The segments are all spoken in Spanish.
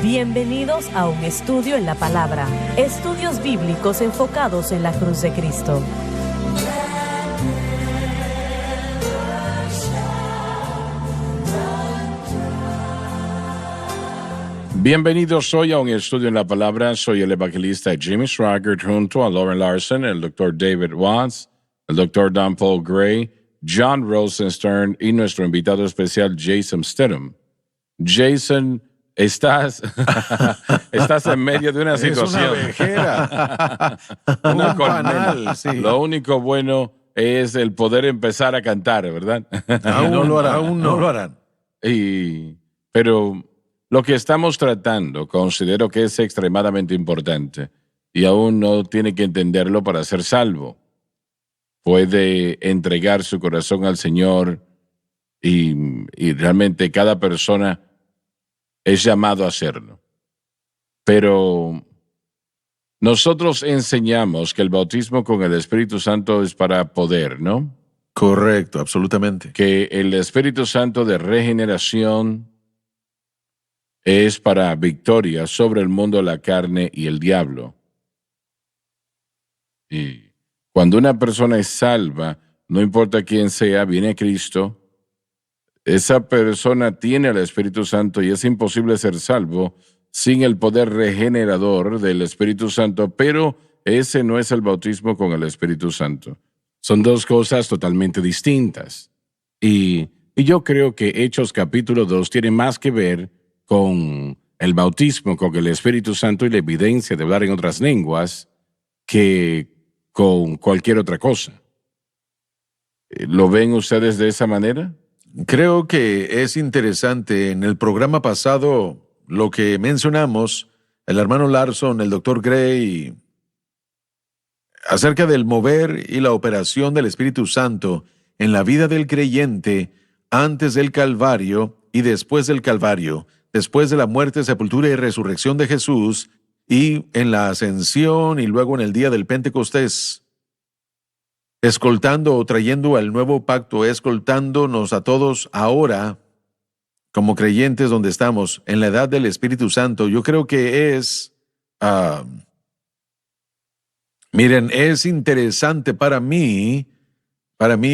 Bienvenidos a un estudio en la palabra. Estudios bíblicos enfocados en la cruz de Cristo. Bienvenidos hoy a un estudio en la palabra. Soy el evangelista Jimmy Swaggart junto a Lauren Larson, el Dr. David Watts, el Dr. Don Paul Gray, John Rosenstern y nuestro invitado especial Jason Stidham. Jason, estás en medio de una situación. Es una vejera. Una Un panal, sí. Lo único bueno es el poder empezar a cantar, ¿verdad? Aún no lo harán. Pero lo que estamos tratando considero que es extremadamente importante y aún no tiene que entenderlo para ser salvo. Puede entregar su corazón al Señor y realmente cada persona es llamado a hacerlo. Pero nosotros enseñamos que el bautismo con el Espíritu Santo es para poder, ¿no? Correcto, absolutamente. Que el Espíritu Santo de regeneración es para victoria sobre el mundo, la carne y el diablo. Y cuando una persona es salva, no importa quién sea, viene a Cristo, esa persona tiene al Espíritu Santo y es imposible ser salvo sin el poder regenerador del Espíritu Santo, pero ese no es el bautismo con el Espíritu Santo. Son dos cosas totalmente distintas. Y yo creo que Hechos capítulo 2 tiene más que ver con el bautismo con el Espíritu Santo y la evidencia de hablar en otras lenguas que con cualquier otra cosa. ¿Lo ven ustedes de esa manera? Creo que es interesante. En el programa pasado, lo que mencionamos, el hermano Larson, el Dr. Gray, acerca del mover y la operación del Espíritu Santo en la vida del creyente antes del Calvario y después del Calvario, después de la muerte, sepultura y resurrección de Jesús, y en la ascensión y luego en el día del Pentecostés, escoltando o trayendo al nuevo pacto, escoltándonos a todos ahora como creyentes donde estamos, en la edad del Espíritu Santo. Yo creo que es, es interesante para mí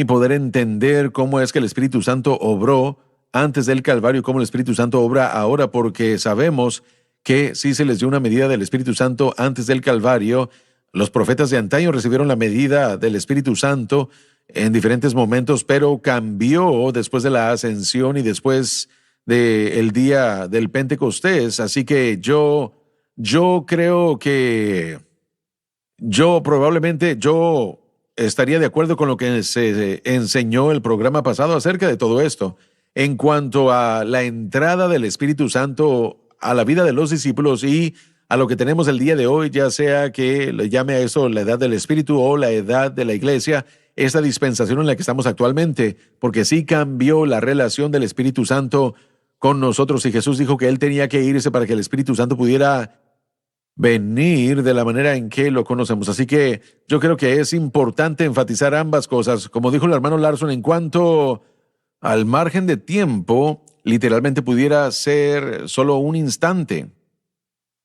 poder entender cómo es que el Espíritu Santo obró antes del Calvario, cómo el Espíritu Santo obra ahora, porque sabemos que sí se les dio una medida del Espíritu Santo antes del Calvario. Los profetas de antaño recibieron la medida del Espíritu Santo en diferentes momentos, pero cambió después de la ascensión y después del día del Pentecostés. Así que yo creo que yo estaría de acuerdo con lo que se enseñó el programa pasado acerca de todo esto. En cuanto a la entrada del Espíritu Santo a la vida de los discípulos y a lo que tenemos el día de hoy, ya sea que le llame a eso la edad del Espíritu o la edad de la iglesia, esta dispensación en la que estamos actualmente, porque sí cambió la relación del Espíritu Santo con nosotros, y Jesús dijo que Él tenía que irse para que el Espíritu Santo pudiera venir de la manera en que lo conocemos. Así que yo creo que es importante enfatizar ambas cosas. Como dijo el hermano Larson, en cuanto al margen de tiempo, literalmente pudiera ser solo un instante.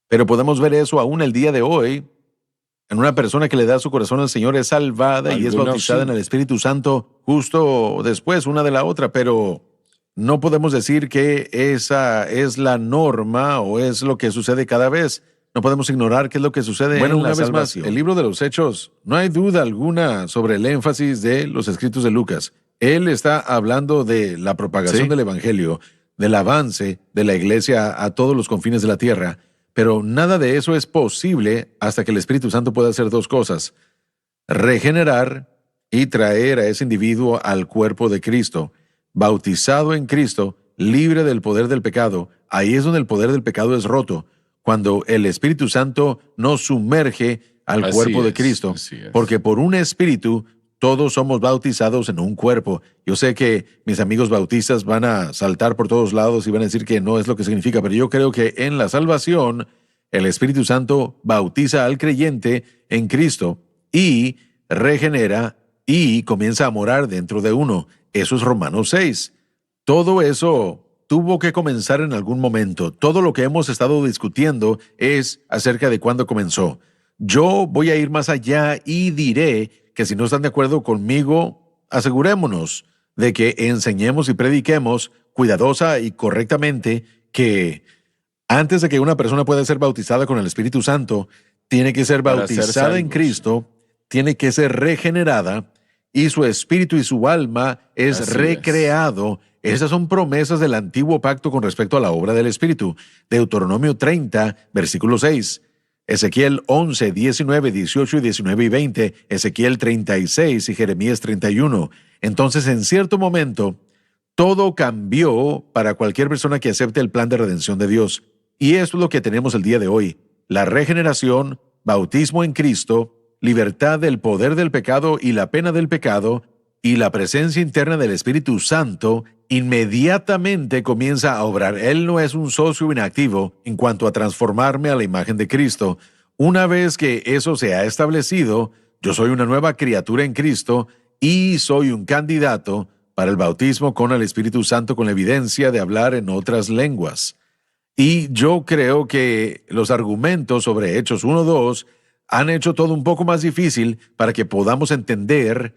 Pero podemos ver eso aún el día de hoy en una persona que le da su corazón al Señor, es salvada y es bautizada en el Espíritu Santo justo después una de la otra, pero no podemos decir que esa es la norma o es lo que sucede cada vez. No podemos ignorar qué es lo que sucede en la salvación. Una vez más, el libro de los Hechos, no hay duda alguna sobre el énfasis de los escritos de Lucas. Él está hablando de la propagación del Evangelio, del avance de la iglesia a todos los confines de la tierra, pero nada de eso es posible hasta que el Espíritu Santo pueda hacer dos cosas: regenerar y traer a ese individuo al cuerpo de Cristo, bautizado en Cristo, libre del poder del pecado. Ahí es donde el poder del pecado es roto, cuando el Espíritu Santo nos sumerge al cuerpo de Cristo, porque por un Espíritu todos somos bautizados en un cuerpo. Yo sé que mis amigos bautistas van a saltar por todos lados y van a decir que no es lo que significa, pero yo creo que en la salvación el Espíritu Santo bautiza al creyente en Cristo y regenera y comienza a morar dentro de uno. Eso es Romanos 6. Todo eso tuvo que comenzar en algún momento. Todo lo que hemos estado discutiendo es acerca de cuándo comenzó. Yo voy a ir más allá y diré que si no están de acuerdo conmigo, asegurémonos de que enseñemos y prediquemos cuidadosa y correctamente que antes de que una persona pueda ser bautizada con el Espíritu Santo, tiene que ser Para ser bautizada en salvos. Cristo, tiene que ser regenerada y su espíritu y su alma es Así recreado. Esas son promesas del antiguo pacto con respecto a la obra del Espíritu. Deuteronomio 30, versículo 6. Ezequiel 11, 19, 18 y 19 y 20, Ezequiel 36 y Jeremías 31. Entonces, en cierto momento, todo cambió para cualquier persona que acepte el plan de redención de Dios. Y eso es lo que tenemos el día de hoy. La regeneración, bautismo en Cristo, libertad del poder del pecado y la pena del pecado, y la presencia interna del Espíritu Santo inmediatamente comienza a obrar. Él no es un socio inactivo en cuanto a transformarme a la imagen de Cristo. Una vez que eso se ha establecido, yo soy una nueva criatura en Cristo y soy un candidato para el bautismo con el Espíritu Santo con la evidencia de hablar en otras lenguas. Y yo creo que los argumentos sobre Hechos 1:2 han hecho todo un poco más difícil para que podamos entender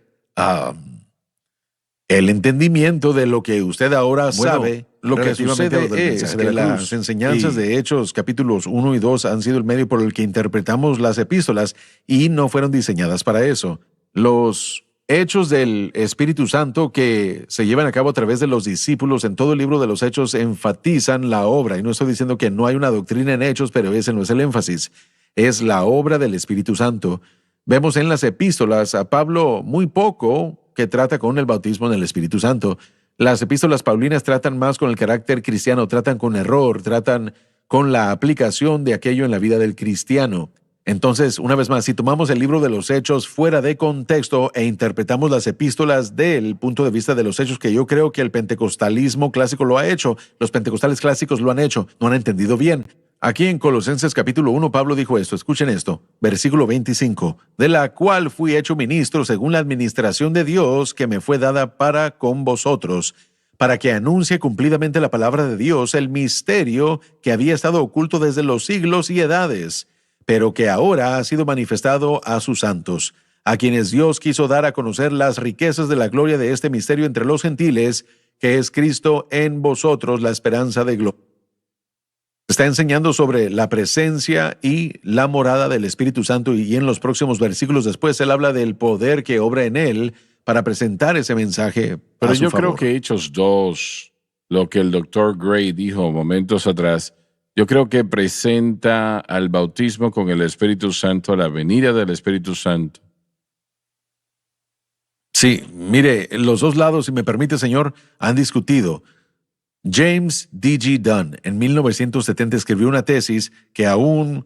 el entendimiento de lo que usted ahora sabe. Lo que sucede es que las enseñanzas de Hechos capítulos 1 y 2 han sido el medio por el que interpretamos las epístolas y no fueron diseñadas para eso. Los hechos del Espíritu Santo que se llevan a cabo a través de los discípulos en todo el libro de los Hechos enfatizan la obra. Y no estoy diciendo que no hay una doctrina en Hechos, pero ese no es el énfasis. Es la obra del Espíritu Santo. Vemos en las epístolas a Pablo muy poco que trata con el bautismo en el Espíritu Santo. Las epístolas paulinas tratan más con el carácter cristiano, tratan con error, tratan con la aplicación de aquello en la vida del cristiano. Entonces, una vez más, si tomamos el libro de los Hechos fuera de contexto e interpretamos las epístolas del punto de vista de los Hechos, que yo creo que el pentecostalismo clásico lo ha hecho, los pentecostales clásicos lo han hecho, no han entendido bien. Aquí en Colosenses capítulo 1, Pablo dijo esto, escuchen esto, versículo 25, de la cual fui hecho ministro según la administración de Dios que me fue dada para con vosotros, para que anuncie cumplidamente la palabra de Dios, el misterio que había estado oculto desde los siglos y edades, pero que ahora ha sido manifestado a sus santos, a quienes Dios quiso dar a conocer las riquezas de la gloria de este misterio entre los gentiles, que es Cristo en vosotros, la esperanza de gloria. Está enseñando sobre la presencia y la morada del Espíritu Santo y en los próximos versículos después él habla del poder que obra en él para presentar ese mensaje. Pero a su yo favor. creo que Hechos 2, lo que el doctor Gray dijo momentos atrás, yo creo que presenta al bautismo con el Espíritu Santo, a la venida del Espíritu Santo. Sí, mire, los dos lados, si me permite, señor, han discutido. James D.G. Dunn en 1970 escribió una tesis que aún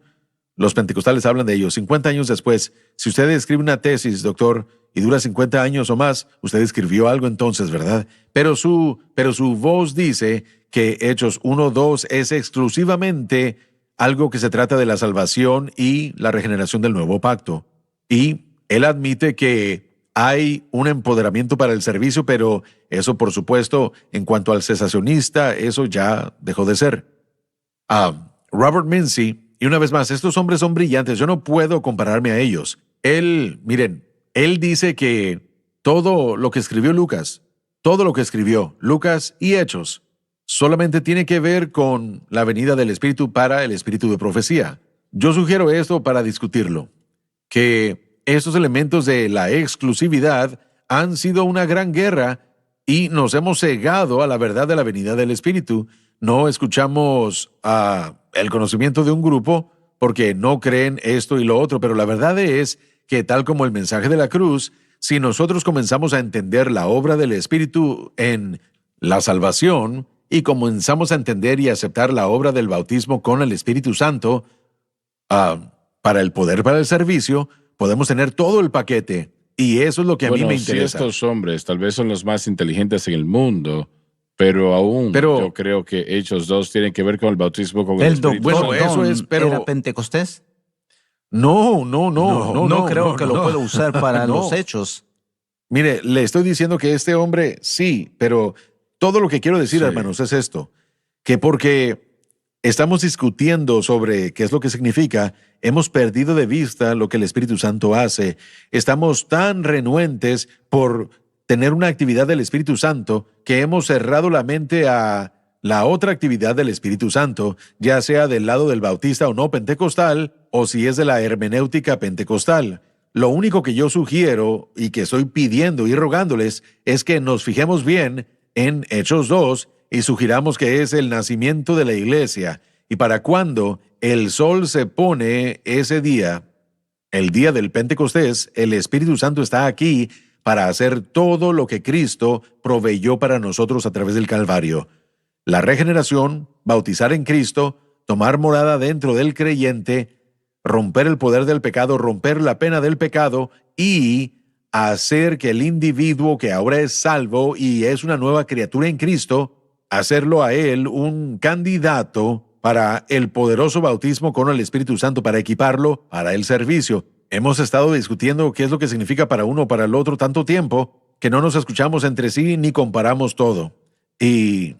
los pentecostales hablan de ello. 50 años después, si usted escribe una tesis, doctor, y dura 50 años o más, usted escribió algo entonces, ¿verdad? Pero su voz dice que Hechos 1:2 es exclusivamente algo que se trata de la salvación y la regeneración del nuevo pacto. Y él admite que hay un empoderamiento para el servicio, pero eso, por supuesto, en cuanto al cesacionista, eso ya dejó de ser. Robert Mincy, y una vez más, estos hombres son brillantes, yo no puedo compararme a ellos. Él dice que todo lo que escribió Lucas y Hechos, solamente tiene que ver con la venida del Espíritu para el espíritu de profecía. Yo sugiero esto para discutirlo, que estos elementos de la exclusividad han sido una gran guerra y nos hemos cegado a la verdad de la venida del Espíritu. No escuchamos el conocimiento de un grupo porque no creen esto y lo otro, pero la verdad es que tal como el mensaje de la cruz, si nosotros comenzamos a entender la obra del Espíritu en la salvación y comenzamos a entender y aceptar la obra del bautismo con el Espíritu Santo para el poder para el servicio, podemos tener todo el paquete. Y eso es lo que a mí me interesa. Si estos hombres tal vez son los más inteligentes en el mundo, pero yo creo que Hechos 2 tienen que ver con el bautismo con el Espíritu. Bueno, eso es, pero ¿era Pentecostés? No creo que lo pueda usar para los hechos. Mire, le estoy diciendo que este hombre sí, pero todo lo que quiero decir, Sí. hermanos, es esto, que porque estamos discutiendo sobre qué es lo que significa, hemos perdido de vista lo que el Espíritu Santo hace. Estamos tan renuentes por tener una actividad del Espíritu Santo que hemos cerrado la mente a la otra actividad del Espíritu Santo, ya sea del lado del bautista o no pentecostal, o si es de la hermenéutica pentecostal. Lo único que yo sugiero y que estoy pidiendo y rogándoles es que nos fijemos bien en Hechos 2 y sugiramos que es el nacimiento de la iglesia. Y para cuando el sol se pone ese día, el día del Pentecostés, el Espíritu Santo está aquí para hacer todo lo que Cristo proveyó para nosotros a través del Calvario. La regeneración, bautizar en Cristo, tomar morada dentro del creyente, romper el poder del pecado, romper la pena del pecado y hacer que el individuo que ahora es salvo y es una nueva criatura en Cristo, hacerlo a él un candidato para el poderoso bautismo con el Espíritu Santo, para equiparlo para el servicio. Hemos estado discutiendo qué es lo que significa para uno o para el otro tanto tiempo que no nos escuchamos entre sí ni comparamos todo. Y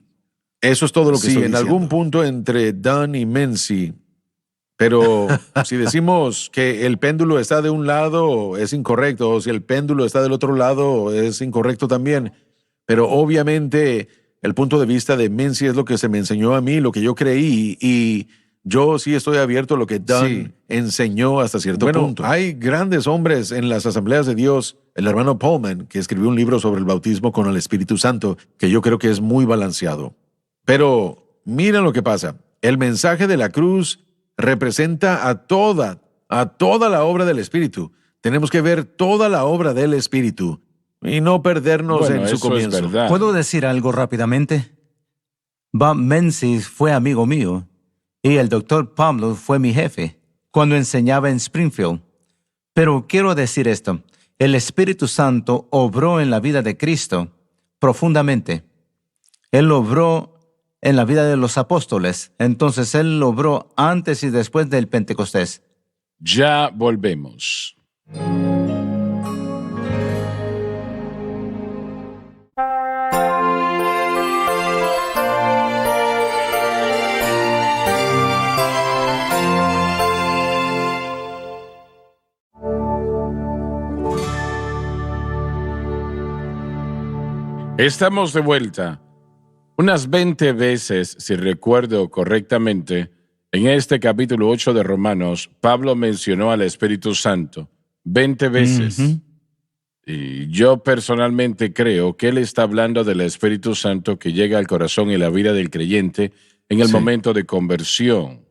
eso es todo lo que estoy diciendo. Sí, en algún punto entre Dan y Menzi. Pero si decimos que el péndulo está de un lado, es incorrecto. O si el péndulo está del otro lado, es incorrecto también. Pero obviamente el punto de vista de Menzi es lo que se me enseñó a mí, lo que yo creí. Y yo sí estoy abierto a lo que Dan enseñó hasta cierto punto. Hay grandes hombres en las asambleas de Dios. El hermano Pullman, que escribió un libro sobre el bautismo con el Espíritu Santo, que yo creo que es muy balanceado. Pero mira lo que pasa. El mensaje de la cruz representa a toda la obra del Espíritu. Tenemos que ver toda la obra del Espíritu y no perdernos en su comienzo. Es verdad. ¿Puedo decir algo rápidamente? Bob Menzies fue amigo mío y el doctor Pablo fue mi jefe cuando enseñaba en Springfield. Pero quiero decir esto. El Espíritu Santo obró en la vida de Cristo profundamente. Él obró en la vida de los apóstoles. Entonces Él obró antes y después del Pentecostés. Ya volvemos. Estamos de vuelta. Unas 20 veces, si recuerdo correctamente, en este capítulo 8 de Romanos, Pablo mencionó al Espíritu Santo 20 veces. Y yo personalmente creo que él está hablando del Espíritu Santo que llega al corazón y la vida del creyente en el momento de conversión,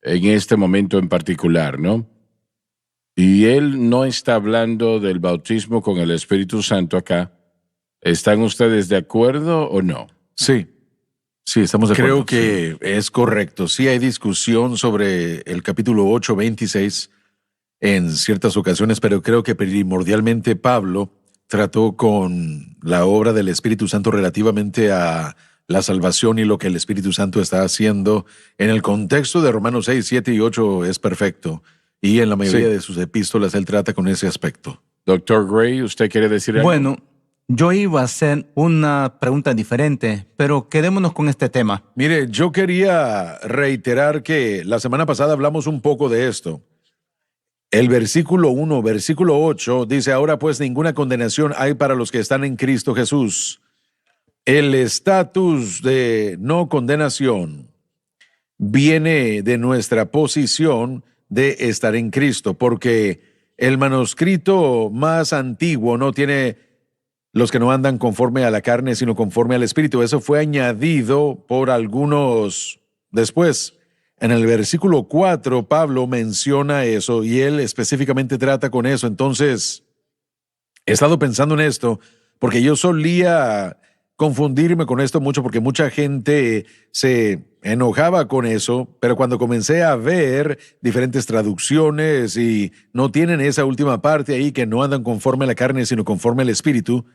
en este momento en particular, ¿no? Y él no está hablando del bautismo con el Espíritu Santo acá. ¿Están ustedes de acuerdo o no? Sí, estamos de acuerdo. Creo que es correcto. Sí hay discusión sobre el capítulo 8, 26 en ciertas ocasiones, pero creo que primordialmente Pablo trató con la obra del Espíritu Santo relativamente a la salvación y lo que el Espíritu Santo está haciendo. En el contexto de Romanos 6, 7 y 8 es perfecto. Y en la mayoría de sus epístolas él trata con ese aspecto. Dr. Gray, ¿usted quiere decir algo? Bueno, yo iba a hacer una pregunta diferente, pero quedémonos con este tema. Mire, yo quería reiterar que la semana pasada hablamos un poco de esto. El versículo 1, versículo 8 dice, ahora pues ninguna condenación hay para los que están en Cristo Jesús. El estatus de no condenación viene de nuestra posición de estar en Cristo, porque el manuscrito más antiguo no tiene los que no andan conforme a la carne, sino conforme al Espíritu. Eso fue añadido por algunos después. En el versículo 4, Pablo menciona eso y él específicamente trata con eso. Entonces, he estado pensando en esto porque yo solía confundirme con esto mucho porque mucha gente se enojaba con eso, pero cuando comencé a ver diferentes traducciones y no tienen esa última parte ahí que no andan conforme a la carne, sino conforme al Espíritu,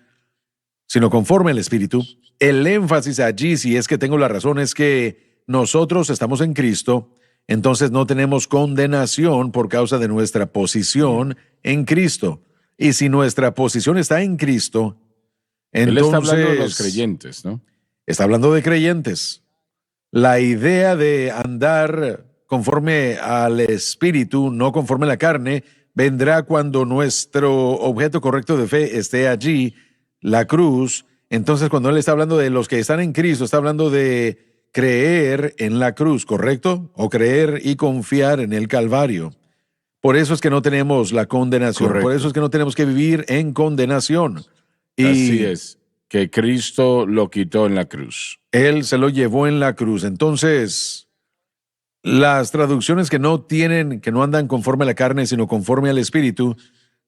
el énfasis allí, si es que tengo la razón, es que nosotros estamos en Cristo, entonces no tenemos condenación por causa de nuestra posición en Cristo. Y si nuestra posición está en Cristo, Él está hablando de los Entonces, creyentes, ¿no? está hablando de creyentes. La idea de andar conforme al Espíritu, no conforme a la carne, vendrá cuando nuestro objeto correcto de fe esté allí, la cruz. Entonces, cuando él está hablando de los que están en Cristo, está hablando de creer en la cruz, ¿correcto? O creer y confiar en el Calvario. Por eso es que no tenemos la condenación. Correcto. Por eso es que no tenemos que vivir en condenación. Así es, que Cristo lo quitó en la cruz. Él se lo llevó en la cruz. Entonces, las traducciones que no tienen, que no andan conforme a la carne, sino conforme al Espíritu,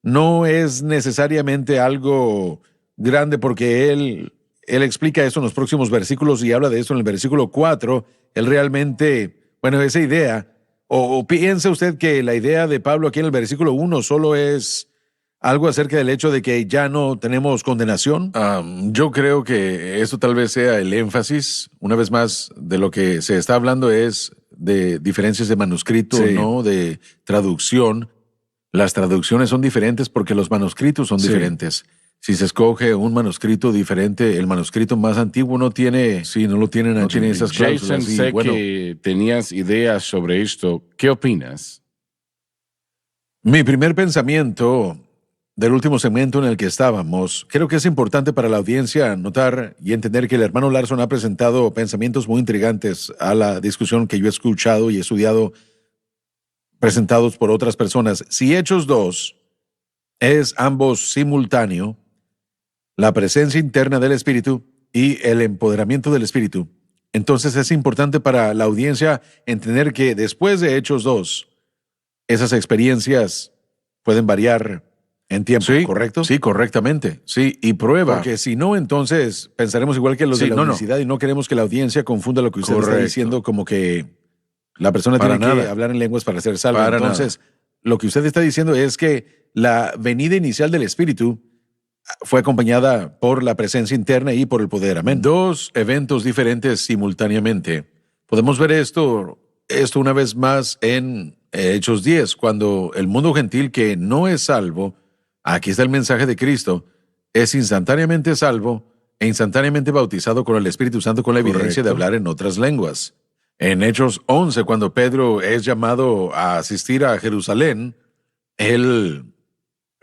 no es necesariamente algo grande, porque él explica eso en los próximos versículos y habla de eso en el versículo 4. Él realmente, bueno, esa idea, o piensa usted que la idea de Pablo aquí en el versículo 1 solo es algo acerca del hecho de que ya no tenemos condenación. Yo creo que esto tal vez sea el énfasis, una vez más, de lo que se está hablando es de diferencias de manuscrito, Sí. no de traducción. Las traducciones son diferentes porque los manuscritos son Sí. diferentes. Si se escoge un manuscrito diferente, el manuscrito más antiguo no tiene, sí, no lo tienen, no tiene esas Jason, cláusulas. Y, sé bueno, que tenías ideas sobre esto. ¿Qué opinas? mi primer pensamiento del último segmento en el que estábamos, creo que es importante para la audiencia notar y entender que el hermano Larson ha presentado pensamientos muy intrigantes a la discusión que yo he escuchado y he estudiado presentados por otras personas. Si Hechos 2 es ambos simultáneo, la presencia interna del Espíritu y el empoderamiento del Espíritu, entonces es importante para la audiencia entender que después de Hechos 2, esas experiencias pueden variar en tiempo, Sí, ¿correcto? Sí, correctamente. Sí, y prueba. Porque si no, entonces pensaremos igual que los Sí, de la no, no. unicidad y no queremos que la audiencia confunda lo que usted está Correcto. diciendo como que la persona Para tiene que nada. hablar en lenguas para ser salva. Para Entonces, lo que usted está diciendo es que la venida inicial del Espíritu fue acompañada por la presencia interna y por el poder. Amén. Dos eventos diferentes simultáneamente. Podemos ver esto una vez más en Hechos 10, cuando el mundo gentil que no es salvo, aquí está el mensaje de Cristo, es instantáneamente salvo e instantáneamente bautizado con el Espíritu Santo con la evidencia de Correcto. hablar en otras lenguas. En Hechos 11, cuando Pedro es llamado a asistir a Jerusalén, él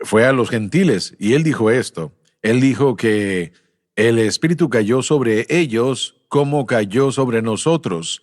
fue a los gentiles y él dijo esto. Él dijo que el Espíritu cayó sobre ellos como cayó sobre nosotros.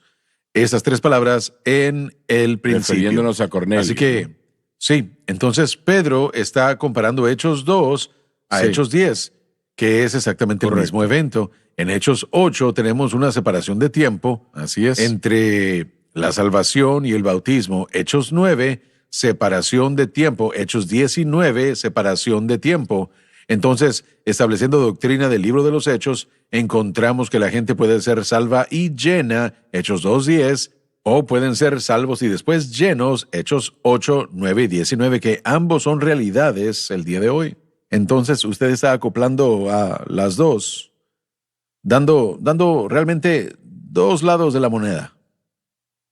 Esas tres palabras en el principio. Refiriéndonos a Cornelio. Así que, sí, entonces Pedro está comparando Hechos 2 a Sí. Hechos 10, que es exactamente el Correcto. mismo evento. En Hechos 8 tenemos una separación de tiempo. Así es. Entre la salvación y el bautismo. Hechos 9, separación de tiempo. Hechos 19, separación de tiempo. Entonces, estableciendo doctrina del libro de los Hechos, encontramos que la gente puede ser salva y llena, Hechos 2:10, o pueden ser salvos y después llenos, Hechos 8, 9 y 19, que ambos son realidades el día de hoy. Entonces, usted está acoplando a las dos, dando realmente dos lados de la moneda.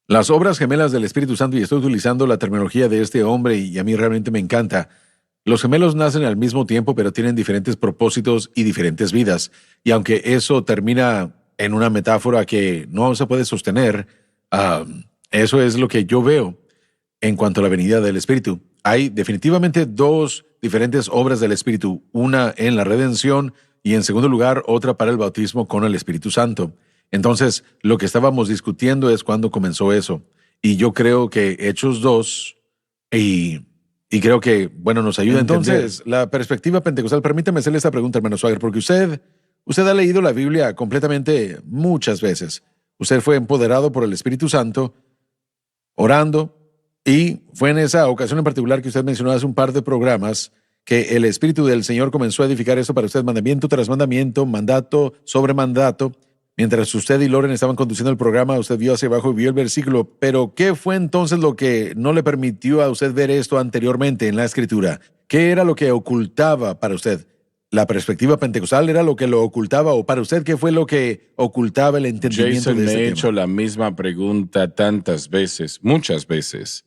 Las obras gemelas del Espíritu Santo, y estoy utilizando la terminología de este hombre y a mí realmente me encanta. Los gemelos nacen al mismo tiempo, pero tienen diferentes propósitos y diferentes vidas. Y aunque eso termina en una metáfora que no se puede sostener, eso es lo que yo veo en cuanto a la venida del Espíritu. Hay definitivamente dos diferentes obras del Espíritu, una en la redención y en segundo lugar otra para el bautismo con el Espíritu Santo. Entonces, lo que estábamos discutiendo es cuándo comenzó eso. Y yo creo que Hechos 2 y creo que, bueno, nos ayuda a entender. Entonces, la perspectiva pentecostal, permítame hacerle esta pregunta, hermano Swagger, porque usted ha leído la Biblia completamente muchas veces. Usted fue empoderado por el Espíritu Santo, orando, y fue en esa ocasión en particular que usted mencionó hace un par de programas que el Espíritu del Señor comenzó a edificar eso para usted, mandamiento tras mandamiento, mandato sobre mandato. Mientras usted y Loren estaban conduciendo el programa, usted vio hacia abajo y vio el versículo. Pero, ¿qué fue entonces lo que no le permitió a usted ver esto anteriormente en la Escritura? ¿Qué era lo que ocultaba para usted? ¿La perspectiva pentecostal era lo que lo ocultaba? ¿O para usted qué fue lo que ocultaba el entendimiento Jason, de me este he tema? hecho la misma pregunta tantas veces, muchas veces.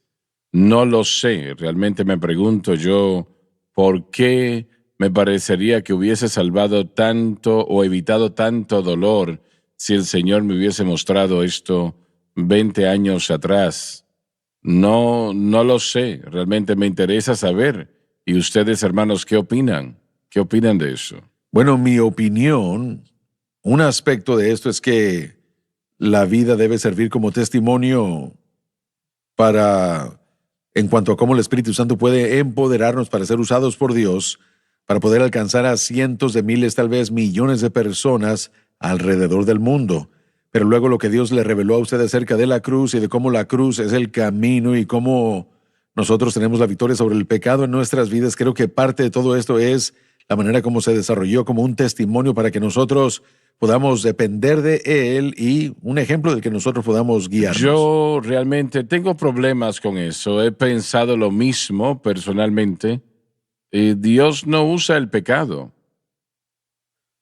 No lo sé. Realmente me pregunto yo, ¿por qué me parecería que hubiese salvado tanto o evitado tanto dolor si el Señor me hubiese mostrado esto 20 años atrás. No, no lo sé. Realmente me interesa saber. ¿Y ustedes, hermanos, qué opinan? ¿Qué opinan de eso? Bueno, mi opinión, un aspecto de esto es que la vida debe servir como testimonio para, en cuanto a cómo el Espíritu Santo puede empoderarnos para ser usados por Dios, para poder alcanzar a cientos de miles, tal vez millones de personas alrededor del mundo. Pero luego lo que Dios le reveló a usted acerca de la cruz y de cómo la cruz es el camino y cómo nosotros tenemos la victoria sobre el pecado en nuestras vidas, creo que parte de todo esto es la manera como se desarrolló como un testimonio para que nosotros podamos depender de Él y un ejemplo del que nosotros podamos guiarnos. Yo realmente tengo problemas con eso. He pensado lo mismo personalmente. Dios no usa el pecado.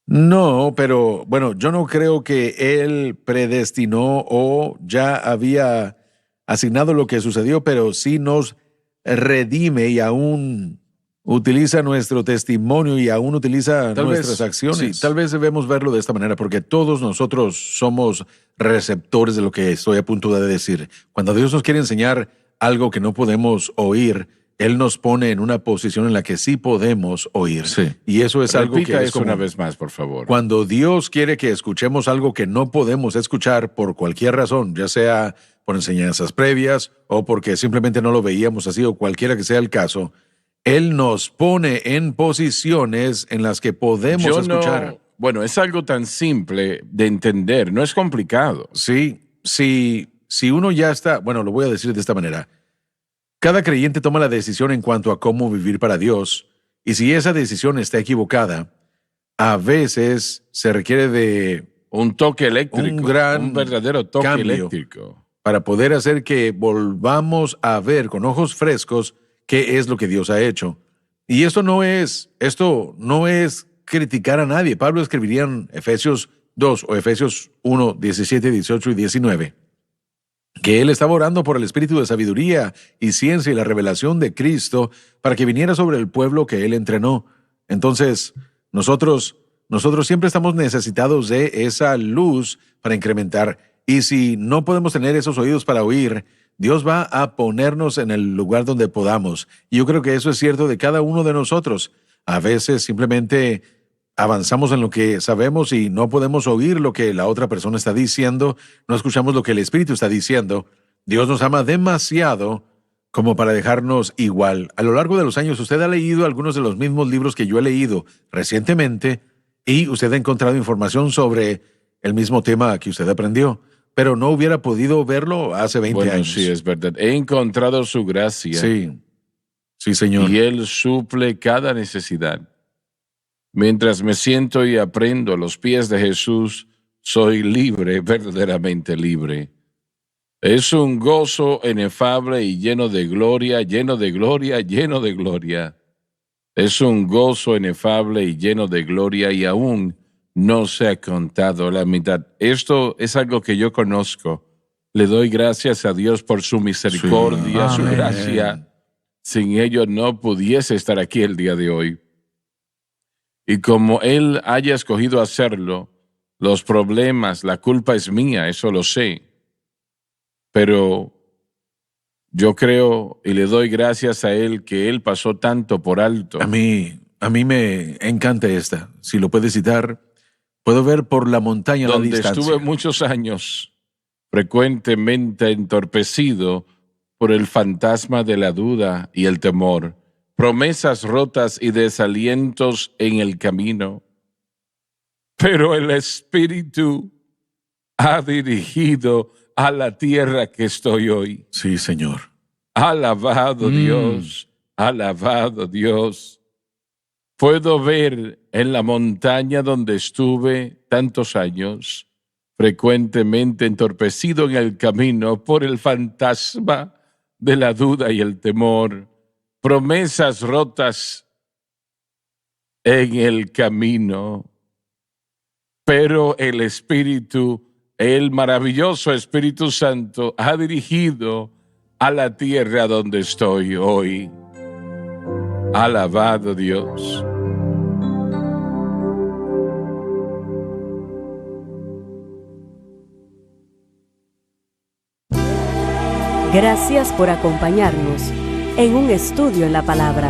No, pero bueno, yo no creo que Él predestinó o ya había asignado lo que sucedió, pero sí nos redime y aún utiliza nuestro testimonio y aún utiliza nuestras acciones. Sí, tal vez debemos verlo de esta manera, porque todos nosotros somos receptores de lo que estoy a punto de decir. Cuando Dios nos quiere enseñar algo que no podemos oír, Él nos pone en una posición en la que sí podemos oír. Sí. Y eso es algo que Repita es eso como, una vez más, por favor. cuando Dios quiere que escuchemos algo que no podemos escuchar por cualquier razón, ya sea por enseñanzas previas o porque simplemente no lo veíamos así o cualquiera que sea el caso, Él nos pone en posiciones en las que podemos escuchar. Bueno, es algo tan simple de entender, no es complicado. Sí, si uno ya está, bueno, lo voy a decir de esta manera. Cada creyente toma la decisión en cuanto a cómo vivir para Dios, y si esa decisión está equivocada, a veces se requiere de un toque eléctrico, un verdadero toque cambio eléctrico, para poder hacer que volvamos a ver con ojos frescos qué es lo que Dios ha hecho. Y esto no es criticar a nadie. Pablo escribiría en Efesios 2 o Efesios 1, 17, 18 y 19. Que él estaba orando por el espíritu de sabiduría y ciencia y la revelación de Cristo para que viniera sobre el pueblo que él entrenó. Entonces, nosotros siempre estamos necesitados de esa luz para incrementar. Y si no podemos tener esos oídos para oír, Dios va a ponernos en el lugar donde podamos. Y yo creo que eso es cierto de cada uno de nosotros. A veces simplemente avanzamos en lo que sabemos y no podemos oír lo que la otra persona está diciendo, no escuchamos lo que el Espíritu está diciendo. Dios nos ama demasiado como para dejarnos igual. A lo largo de los años, usted ha leído algunos de los mismos libros que yo he leído recientemente y usted ha encontrado información sobre el mismo tema que usted aprendió, pero no hubiera podido verlo hace 20 años. Sí, es verdad. He encontrado su gracia. Sí, Señor. Y Él suple cada necesidad. Mientras me siento y aprendo a los pies de Jesús, soy libre, verdaderamente libre. Es un gozo inefable y lleno de gloria, lleno de gloria, lleno de gloria. Es un gozo inefable y lleno de gloria y aún no se ha contado la mitad. Esto es algo que yo conozco. Le doy gracias a Dios por su misericordia, su gracia. Sin ello no pudiese estar aquí el día de hoy. Y como Él haya escogido hacerlo, los problemas, la culpa es mía, eso lo sé. Pero yo creo y le doy gracias a Él que Él pasó tanto por alto. A mí me encanta esta. Si lo puedes citar, puedo ver por la montaña donde la distancia. Estuve muchos años frecuentemente entorpecido por el fantasma de la duda y el temor. Promesas rotas y desalientos en el camino. Pero el Espíritu ha dirigido a la tierra que estoy hoy. Sí, Señor. Alabado Dios, alabado Dios. Puedo ver en la montaña donde estuve tantos años, frecuentemente entorpecido en el camino por el fantasma de la duda y el temor. Promesas rotas en el camino, pero el Espíritu, el maravilloso Espíritu Santo, ha dirigido a la tierra donde estoy hoy. Alabado Dios. Gracias por acompañarnos en un estudio en la palabra.